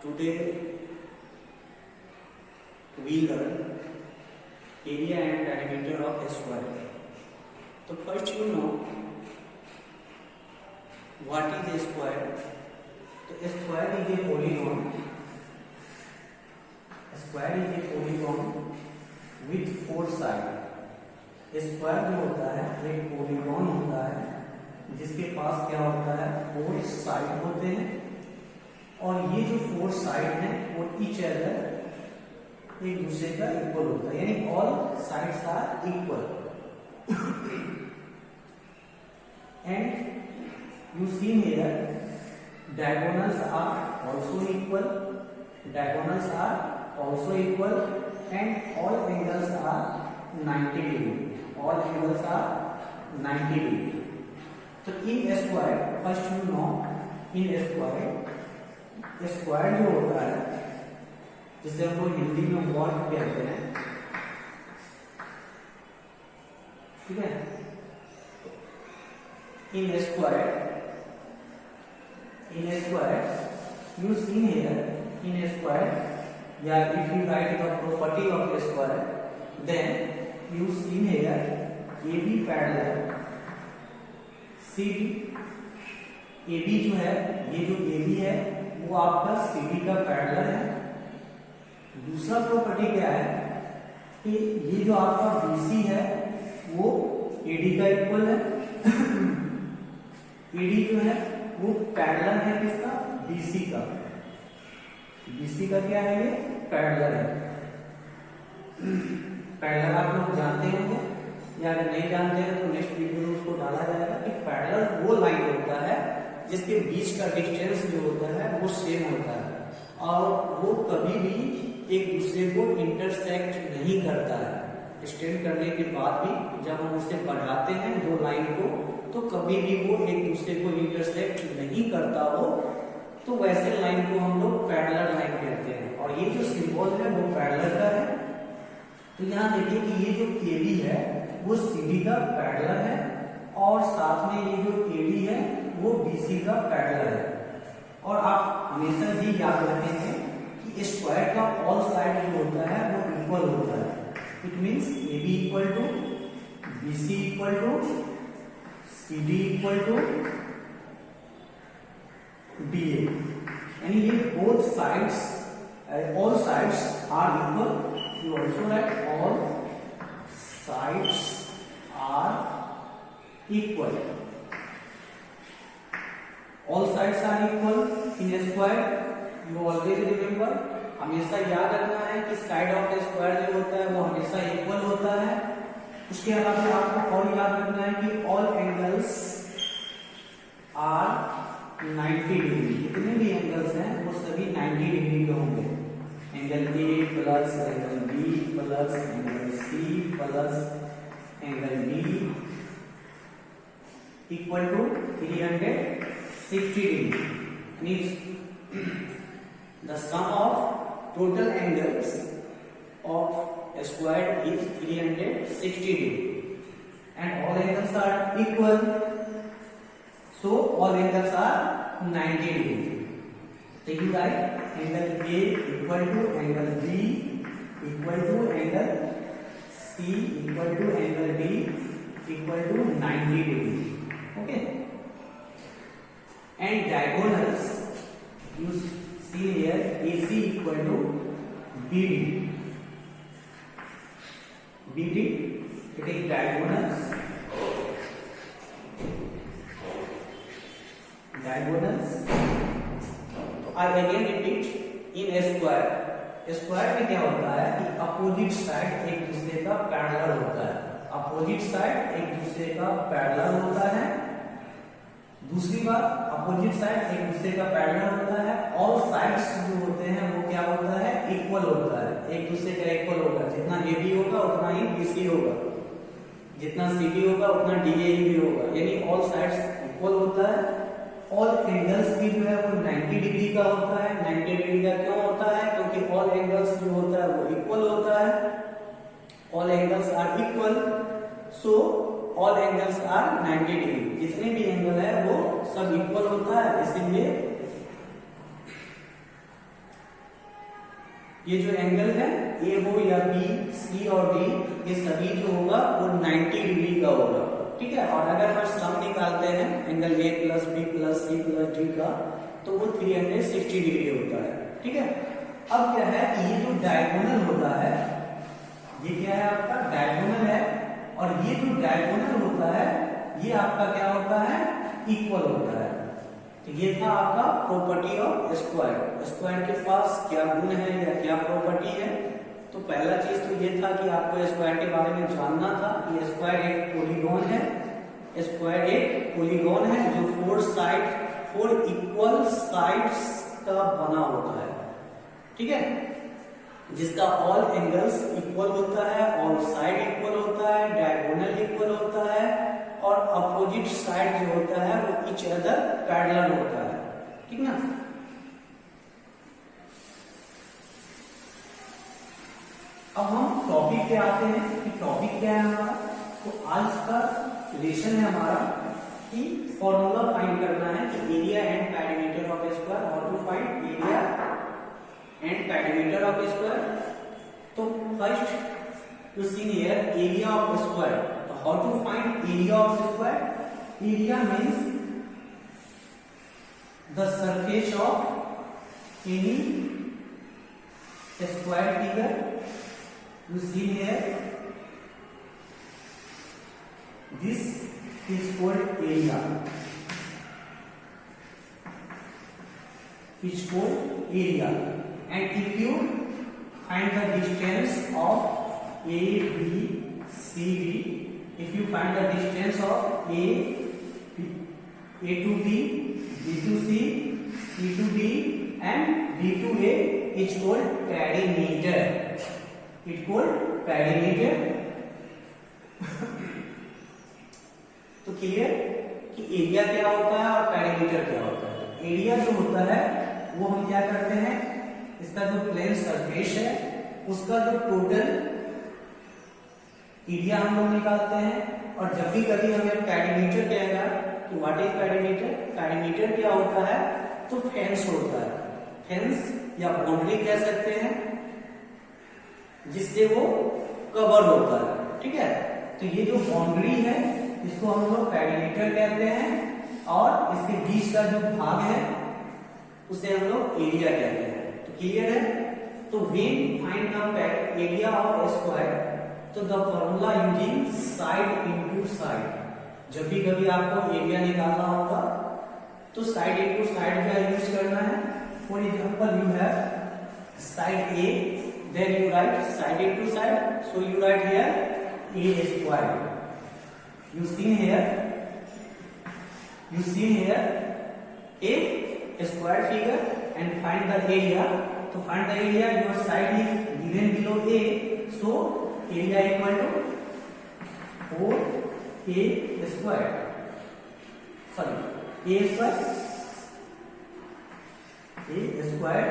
Today we learn area and diameter of a square. So first you know what is a square. So a square is a polygon. A square is a polygon with four sides. A square जो होता है वो एक polygon होता है जिसके पास क्या होता है, फोर साइड होते हैं और ये जो फोर साइड हैं वो ईच अदर एक दूसरे का इक्वल होता है, यानी all sides are equal. And you see here diagonals are also equal, diagonals are also equal and all angles are 90 degree, all angles are 90 degree. तो in a square, first you know in a square जो होता है जिसे हम लोग हिंदी में वर्ग कहते हैं, ठीक है. In a square you see here in a square, yeah, if you write the property of a square then you see here AB parallel CD. AB जो है, ये जो AB है वो आपका CD का पैरेलल है. दूसरा प्रॉपर्टी क्या है कि ये जो आपका BC है वो AD का इक्वल है. AD जो है वो पैरेलल है किसका, BC का. BC का क्या है, ये पैरेलल है. पैरेलल आप लोग जानते होंगे या अगर नहीं जानते हैं तो नेक्स्ट वीडियो में उसको डाला जाएगा कि पैरेलल वो लाइन होता है जिसके बीच का डिस्टेंस जो होता है वो सेम होता है और वो कभी भी एक दूसरे को इंटरसेक्ट नहीं करता है. एक्सटेंड करने के बाद भी जब हम उसे बढ़ाते हैं दो लाइन को तो कभी भी वो एक दूसरे को इंटरसेक्ट नहीं करता हो, तो वैसे लाइन को हम लोग पैरेलल लाइन कहते हैं. और ये जो सिंबल है वो पैरेलल का है. तो यहाँ देखिए कि ये जो AB है वो CD का पैरेलल है और साथ में ये जो AD है वो BC का पैरेलल है. और आप हमेशा ये याद रखेंगे कि स्क्वायर का ऑल साइड जो होता है वो इक्वल होता है. It means AB equal to BC equal to CD equal to DA, यानी ये both sides all sides are equal. You also write all sides are equal. All sides are equal in a square. You always remember, हमेशा याद रखना है कि side of A square जो होता है वो हमेशा इक्वल होता है. उसके अलावा आपको और याद रखना है कि ऑल एंगल्स आर 90 डिग्री. जितने भी एंगल्स हैं वो सभी 90 डिग्री के होंगे. Angle A plus angle B plus angle C plus angle D equal to 360 degree. Means the sum of total angles of a square is 360 degree and all angles are equal, so all angles are 90 degree. So you write angle A equal to angle B equal to angle C equal to angle D equal to 90 degree. Okay. And diagonals you see here AC equal to BD. BD, it is diagonals. I again repeat, in a square. Square में क्या होता है कि opposite side एक दूसरे का parallel होता है. अपोजिट साइड एक दूसरे का पैरेलल होता है. दूसरी बात, अपोजिट साइड एक दूसरे का पैरेलल होता है. ऑल साइड्स जो होते हैं वो क्या होता है, इक्वल होता है, एक दूसरे का इक्वल होगा. जितना AB होगा उतना ही BC होगा, जितना CD होगा उतना DA भी होगा, यानी ऑल साइड्स इक्वल होता है. ऑल एंगल्स भी जो है वो 90 डिग्री का होता है. 90 डिग्री का क्यों होता है, क्योंकि ऑल एंगल्स जो होता है वो इक्वल होता है. All angles are equal, so all angles are 90 degree. जितने भी एंगल है वो सब इक्वल होता है, इसीलिए ये जो एंगल है ए हो या बी, सी और डी, ये सभी जो होगा वो 90 डिग्री का होगा, ठीक है। और अगर हम सम निकालते हैं angle A plus B plus C plus D का, तो वो 360 डिग्री होता है, ठीक है। अब क्या है कि ये जो डायगोनल होता है, ये क्या है आपका डायगोनल है, और ये जो डायगोनल होता है ये आपका क्या होता है, इक्वल होता है। तो ये था आपका प्रॉपर्टी ऑफ स्क्वायर। स्क्वायर के पास क्या गुण है या क्या प्रॉपर्टी है। तो पहला चीज तो ये था कि आपको स्क्वायर के बारे में जानना था कि स्क्वायर एक पॉलीगॉन है। स्क्वायर एक पॉलीगॉन है जो फोर इक्वल साइड्स का बना होता है, ठीक है, जिसका ऑल एंगल्स इक्वल होता है, ऑल साइड इक्वल होता है, डायगोनल इक्वल होता है, और अपोजिट साइड जो होता है वो ईच अदर पैरेलल होता है, ठीक ना। अब हम टॉपिक पे आते हैं कि टॉपिक क्या है हमारा। तो आज का लेसन है हमारा कि फॉर्मूला फाइंड करना है कि area and perimeter of square, how to find area and perimeter of square. तो first to see here area of square. तो how to find area of square. Area means the surface of any square figure. You see here, this is called area. It's called area. And if you find the distance of A, B, C, D, if you find the distance of A to B, B to C, C to D, and D to A, it's called perimeter. It called perimeter. तो clear कि area क्या होता है और perimeter क्या होता है। Area जो होता है वो हम क्या करते हैं, इसका जो प्लेन सरफेस है उसका जो टोटल एरिया हम लोग निकालते हैं। और जब भी कभी हमें पेरीमीटर कहेगा कि व्हाट इज पेरीमीटर, पेरीमीटर क्या होता है, तो फेंस होता है, फेंस या बाउंड्री कह सकते हैं जिससे वो कवर होता है, ठीक है। तो ये जो बाउंड्री है इसको हम लोग पेरीमीटर कहते हैं, और इसके बीच का जो भाग है उसे हम लोग एरिया कहते हैं। तो क्लियर है। तो when find the area of square, तो the formula using side into side. जब भी कभी आपको एरिया निकालना होगा तो साइड इनटू साइड का यूज करना है। For example you have side A, then you write side into side, so you write here a square. You see here a square figure and find the area. To find the area, your side is given below a, so area equal to 4a square. Sorry, a square.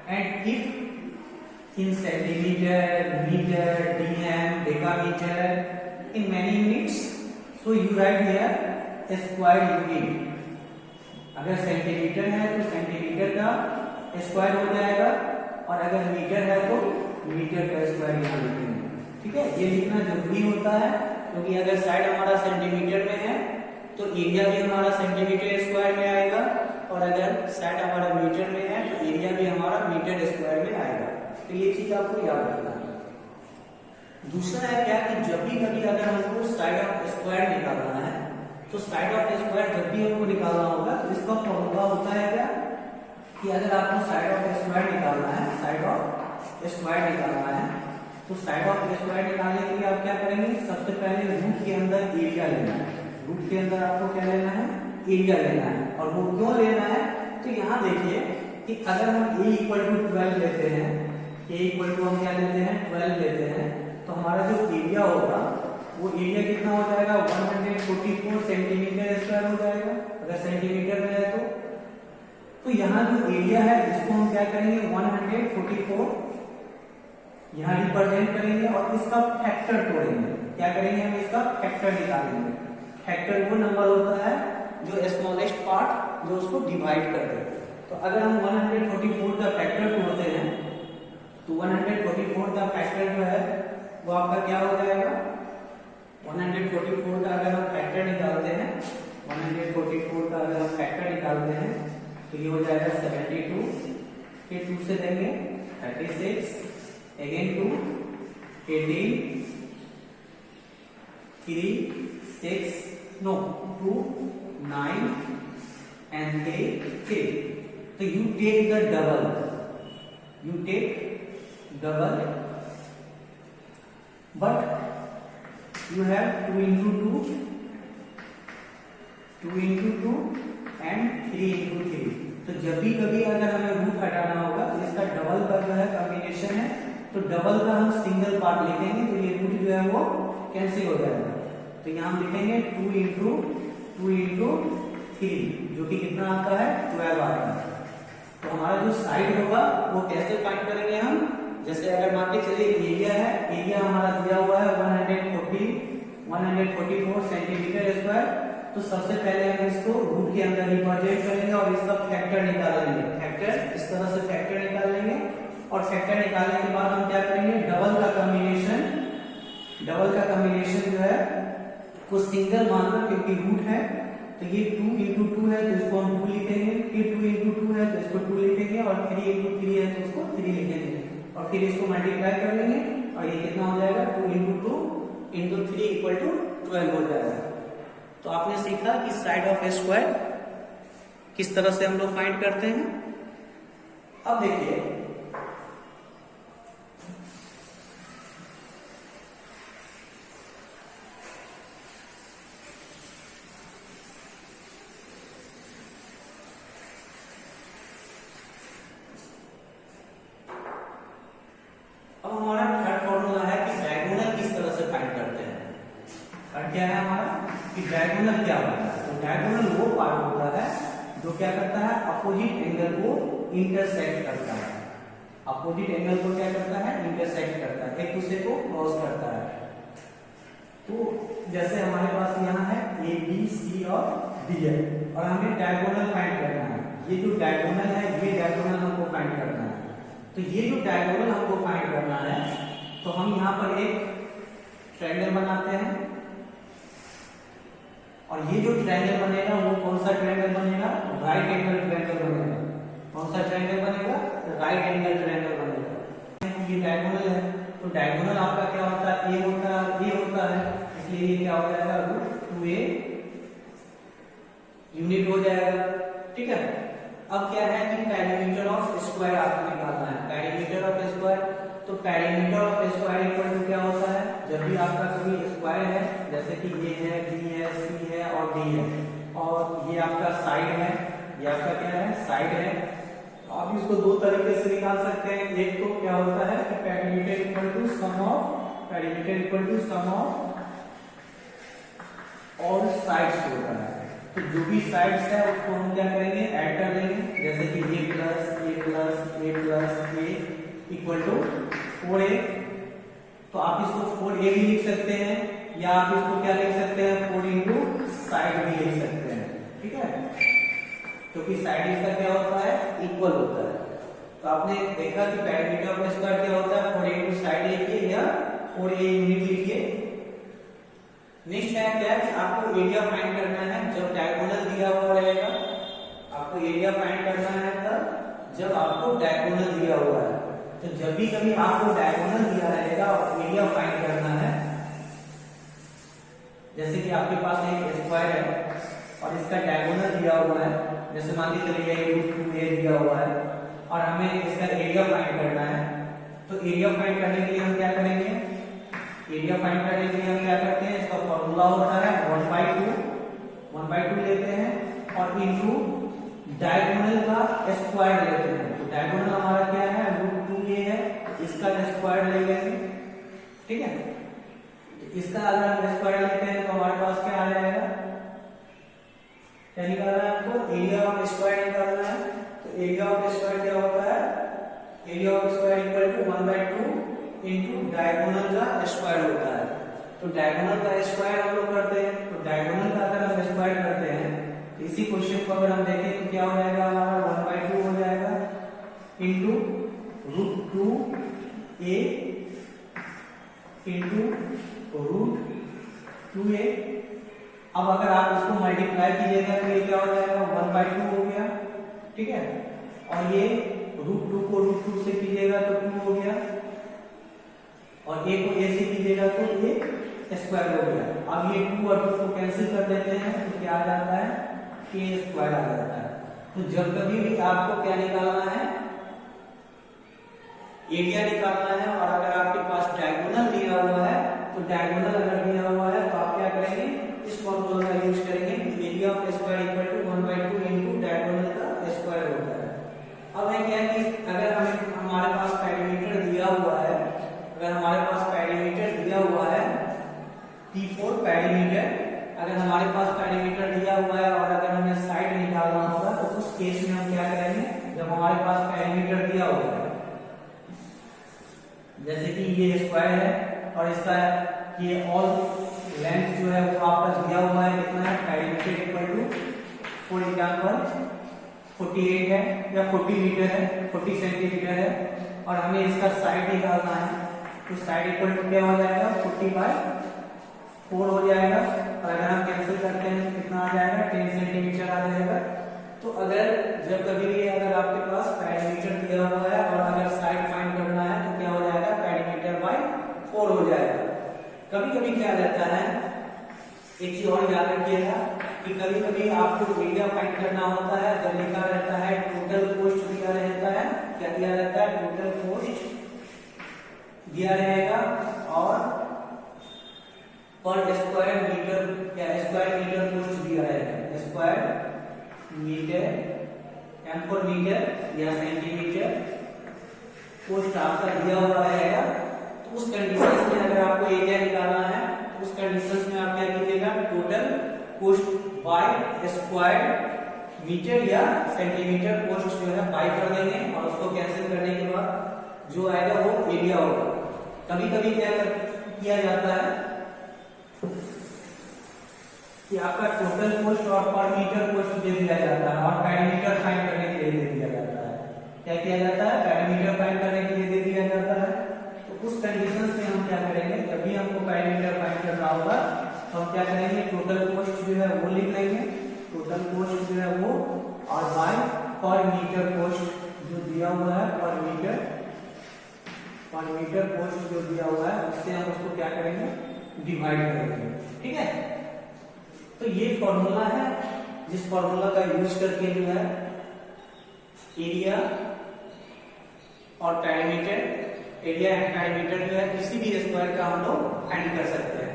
And if in centimeter, meter, dm, decameter, in many units, so you write here square unit. अगर centimetre है तो centimetre का square हो जाएगा, और अगर metre है तो मीटर का स्क्वायर यहाँ लिखेंगे, ठीक है। ये लिखना जरूरी होता है क्योंकि अगर साइड हमारा सेंटीमीटर में है तो एरिया भी हमारा सेंटीमीटर स्क्वायर में आएगा, और अगर साइड हमारा मीटर में है तो एरिया भी हमारा मीटर स्क्वायर में आएगा। तो ये चीज आपको याद रखना है। दूसरा है क्या कि जब भी कभी अगर हमको साइड ऑफ स्क्वायर निकालना है, तो साइड ऑफ स्क्वायर जब भी हमको निकालना होगा तो इसका फॉर्मूला होता है क्या कि अगर आपको साइड ऑफ स्क्वायर निकालना है, साइड ऑफ स्क्वायर निकालना है, तो साइड ऑफ स्क्वायर निकालने के लिए आप क्या करेंगे, सबसे पहले रूट के अंदर एरिया लेना है। रूट के अंदर आपको क्या लेना है, एरिया लेना है। और वो क्यों लेना है, तो यहाँ देखिए कि अगर हम a इक्वल टू 12 लेते हैं, a इक्वल टू हम क्या लेते हैं 12 लेते हैं, तो हमारा जो एरिया होगा वो एरिया कितना हो जाएगा 144 सेंटीमीटर स्क्वायर हो जाएगा अगर सेंटीमीटर में है तो यहाँ जो एरिया है इसको हम क्या करेंगे 144 यहाँ रिप्रेजेंट करेंगे और इसका फैक्टर तोड़ेंगे। क्या करेंगे, हम इसका फैक्टर निकालेंगे। फैक्टर वो नंबर होता है जो स्मॉलेस्ट पार्ट जो उसको डिवाइड कर दे। तो अगर हम 144 का फैक्टर तोड़ते हैं तो 144 का फैक्टर जो है वो आपका क्या हो जाएगा, 144 का अगर हम फैक्टर निकालते हैं, 144 का अगर हम फैक्टर निकालते हैं तो ये हो जाएगा 72, फिर 2 से देंगे 36, again 2, 18, 3, 6, no 2, 9 and 3. So you take the double, you take double, but you have 2 into 2, 2 into 2 and 3 into 3. तो जब भी कभी अगर हमें रूट हटाना होगा तो इसका डबल का जो है कॉम्बिनेशन है, तो डबल का हम सिंगल पार्ट लिखेंगे तो ये रूट जो है वो कैंसिल हो जाएगा। तो यहाँ हम लिखेंगे 2 into 3 जो कि कितना आता है 12 आता है। तो हमारा जो साइड होगा वो कैसे फाइंड करेंगे हम, जैसे अगर मान के चलिए एरिया है, एरिया हमारा दिया हुआ है 144 सेंटीमीटर स्क्वायर, तो सबसे पहले हम इसको रूट के अंदर रिप्रेजेंट करेंगे और इसका फैक्टर निकाल लेंगे। फैक्टर इस तरह से फैक्टर निकाल लेंगे और फैक्टर निकालने के बाद हम क्या करेंगे, डबल का कॉम्बिनेशन जो है को सिंगल मानकर, क्योंकि रूट है तो ये 2 into 2 है तो इसको हम 2 लिखेंगे, फिर 2 into 2 है तो इसको 2 लिखेंगे और 3 into 3 है तो इसको 3 लिखेंगे और फिर इसको मल्टीप्लाई कर लेंगे और ये कितना हो जाएगा 2 into 2 into 3 इक्वल टू 12 हो जाएगा। तो आपने सीखा कि साइड ऑफ ए स्क्वायर किस तरह से हम लोग फाइंड करते हैं। अब देखिए अब हमारा थर्ड फॉर्मूला है कि डायगोनल किस तरह से फाइंड करते हैं। थर्ड क्या है हमारा कि डायगोनल क्या होता है। तो डायगोनल वो पार्ट होता है जो क्या करता है, अपोजिट एंगल को इंटरसेक्ट करता है। अपोजिट एंगल को क्या करता है, इंटरसेक्ट करता है, एक दूसरे को क्रॉस करता है। तो जैसे हमारे पास यहाँ है ए बी सी और डी है और हमें डायगोनल फाइंड करना है। ये जो डायगोनल है ये डायगोनल हमको फाइंड करना है। तो ये जो डायगोनल हमको फाइंड करना है तो हम यहाँ पर एक ट्रायंगल बनाते हैं और ये जो ट्रायंगल बनेगा वो कौन सा ट्रायंगल बनेगा, राइट एंगल ट्रायंगल बनेगा। कौन सा ट्रायंगल बनेगा, राइट एंगल ट्रायंगल बनेगा। ये डायगोनल है तो डायगोनल आपका क्या होता है, ए होता है, इसलिए ये क्या हो जाएगा √2a यूनिट हो जाएगा। ठीक है, अब क्या है कि पेरीमीटर ऑफ स्क्वायर आपको निकालना है। पेरीमीटर ऑफ स्क्वायर, तो perimeter of square equal to क्या होता है, जब भी आपका कोई स्क्वायर है जैसे कि ये है, बी है, सी है और डी है और ये आपका साइड है, ये आपका क्या है साइड है, तो आप इसको दो तरीके से निकाल सकते हैं। एक तो क्या होता है कि perimeter equal to sum of all sides होता है। तो जो भी साइड्स है उसको हम क्या करेंगे, ऐड कर देंगे। जैसे कि a plus a equal to 4a, तो आप इसको 4a भी लिख सकते हैं या आप इसको क्या लिख सकते हैं 4 इंटू साइड भी लिख सकते हैं। ठीक है, क्योंकि साइड इसका क्या होता है, इक्वल होता है। तो आपने देखा कि पेरीमीटर ऑफ स्क्वायर क्या होता है, 4 इंटू साइड लिखिए या 4a यूनिट लिखिए। नेक्स्ट है क्या कि आपको एरिया फाइंड करना है जब डायगोनल दिया हुआ रहेगा। आपको एरिया फाइंड करना है तब जब आपको डायगोनल दिया हुआ है। तो जब भी कभी आपको डायगोनल दिया रहेगा और एरिया फाइंड करना है, जैसे कि आपके पास एक स्क्वायर है और इसका डायगोनल दिया हुआ है, जैसे मान लीजिए चलिए √2a दिया हुआ है और हमें इसका एरिया फाइंड करना है। तो एरिया फाइंड करने के लिए हम क्या करेंगे, एरिया फाइंड करने के लिए हम क्या करते हैं, इसका फॉर्मूला होता है 1/2 लेते हैं और इनटू डायगोनल का स्क्वायर लेते हैं। तो डायगोनल हमारा क्या है √2a है, इसका स्क्वायर ले लेंगे। ठीक है, तो इसका अगर हम स्क्वायर लेते हैं तो हमारे पास क्या आ जाएगा, क्या निकालना है आपको, एरिया ऑफ स्क्वायर निकालना है। तो एरिया ऑफ स्क्वायर क्या होता है, area of square equal to 1/2 into diagonal का स्क्वायर होता है। तो डायगोनल का स्क्वायर हम लोग करते हैं, तो डायगोनल का अगर हम स्क्वायर करते हैं तो इसी क्वेश्चन को अगर हम देखें तो क्या हो जाएगा हमारा 1/2 हो जाएगा इंटू √2 ए इंटू रूट 2a। अब अगर आप इसको मल्टीप्लाई कीजिएगा तो ये क्या हो जाएगा, 1/2 हो गया, ठीक है। और ये रूट 2 को रूट 2 से कीजिएगा तो 2 हो गया, और a को a से कीजिएगा तो ये स्क्वायर हो गया। अब ये 2 और 2 को कैंसिल कर देते हैं तो क्या आ जाता है, k स्क्वायर आ जाता है। तो जब कभी भी आपको क्या निकालना है, एरिया निकालना है, और अगर आपके पास डायगोनल दिया हुआ है तो डायगोनल अगर दिया हुआ है तो आप क्या करेंगे, इस फॉर्मूला का यूज करेंगे कि area of square equal to 1/2 into diagonal का स्क्वायर होता है। अब है क्या कि अगर हमारे पास पेरीमीटर दिया हुआ है, अगर हमारे पास पेरीमीटर दिया हुआ है P4 पेरीमीटर, अगर हमारे पास पेरीमीटर दिया हुआ है और अगर हमें साइड निकालना होगा तो उस केस में हम क्या करेंगे, जब हमारे पास पेरीमीटर दिया हुआ है, जैसे कि ये स्क्वायर है और इसका ये ऑल लेंथ जो है वो आपका दिया हुआ है कितना है, perimeter equal to for example 48 है या 40 मीटर है, 40 सेंटीमीटर है, और हमें इसका साइड निकालना है तो साइड इक्वल टू क्या हो जाएगा, 40/4 हो जाएगा। और अगर हम कैंसिल करते हैं तो कितना आ जाएगा, 10 सेंटीमीटर आ जाएगा। तो अगर जब कभी भी अगर आपके पास पेरीमीटर दिया हुआ है और अगर साइड फाइंड करना है तो क्या हो जाएगा, पेरीमीटर/4 हो जाएगा। कभी कभी क्या रहता है, एक चीज और याद रखिएगा कि कभी कभी आपको एरिया फाइंड करना होता है, जब लिखा रहता है टोटल कोस्ट दिया रहता है, क्या दिया रहता है, टोटल कोस्ट दिया रहेगा और पर स्क्वायर मीटर या स्क्वायर मीटर कोस्ट दिया रहेगा, square metre M for metre या सेंटीमीटर कोस्ट आपका दिया हुआ रहेगा। तो उस कंडीशन में अगर आपको एरिया निकालना है तो उस कंडीशन में आप क्या कीजिएगा, total cost by square metre या सेंटीमीटर कोस्ट जो है बाय कर देंगे, और उसको कैंसिल करने के बाद जो आएगा वो एरिया होगा। कभी कभी क्या किया जाता है कि आपका टोटल कोस्ट और पर मीटर कोस्ट दे दिया जाता है और पेरीमीटर फाइंड करने के लिए दे दिया जाता है। क्या किया जाता है, पेरीमीटर फाइंड करने के लिए दे दिया जाता है। तो उस कंडीशंस में हम क्या करेंगे, जब भी हमको पेरीमीटर फाइंड करना होगा तो हम क्या करेंगे, टोटल कोस्ट जो है वो लिख लेंगे, टोटल कोस्ट जो है वो, और बाय पर मीटर कोस्ट जो दिया हुआ है, पर मीटर कोस्ट जो दिया हुआ है उससे हम उसको क्या करेंगे, डिवाइड करेंगे, ठीक है। तो ये फॉर्मूला है जिस फॉर्मूला का यूज करके जो है एरिया और पेरीमीटर, एरिया एंड पेरीमीटर जो है किसी भी स्क्वायर का हम लोग फाइंड कर सकते हैं।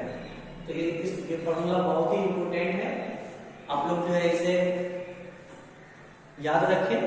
तो ये फॉर्मूला बहुत ही इंपॉर्टेंट है, आप लोग जो है इसे याद रखें।